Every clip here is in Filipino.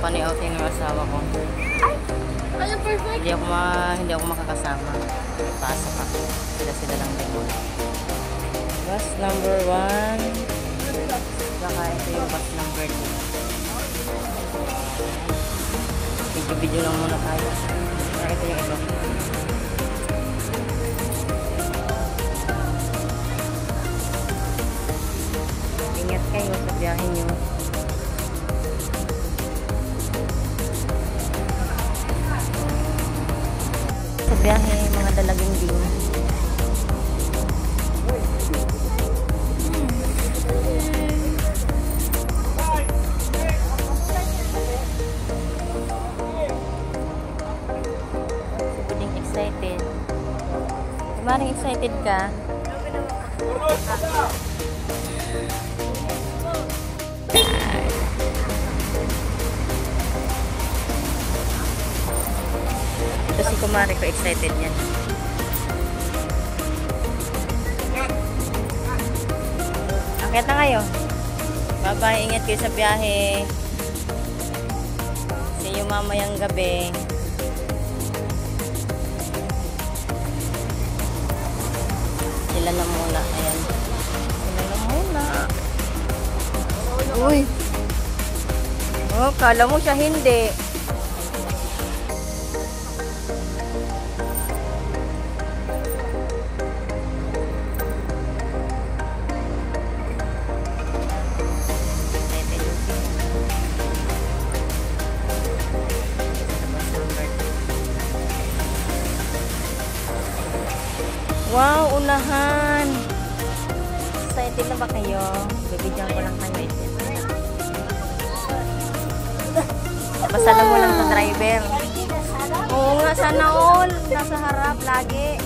company outing ng asawa ko. Ay, perfect. Hindi ako makakasama. Pasok ako. Sila lang din. Bus number 1. Saka ito yung bus number 2. Video lang muna tayo. Ito yung iba. Ingat kayo sa biyahe nyo. Sa biyahe, mga dalaging din. Excited. Maring excited ka? Ito si Kumari ko, excited yan. Akit na kayo. Bye-bye, ingat kayo sa biyahe. See you mamayang gabi. Sila na muna. Ayan. Sila na muna. Uy. Oh, kala mo siya hindi. Wow, unahan. Excited na ba kayo? Bibigyan ko lang kayo. Basta mo lang sa driver. Oo nga, sana all. Nasa harap lagi.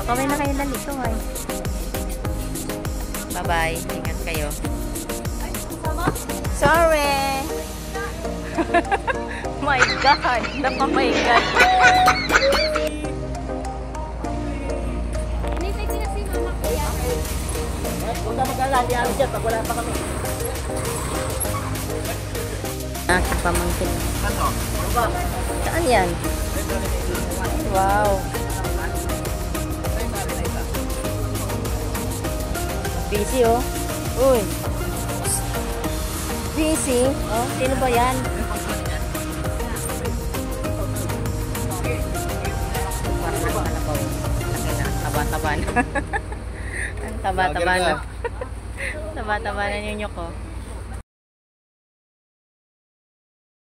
Kaway na kayo lalito ay. Bye-bye. Ingat kayo. Sorry. My God. My God. Inisig na si mama ko yan. Huwag na mag-alala, di alam dyan, pag wala pa kami. Aking pamangkin. Ano? Saan yan? Wow. Busy oh. Uy. Busy? Oh, sino ba yan? Taba-taba na. Ang taba-taba na. Taba-taba na ninyo ko.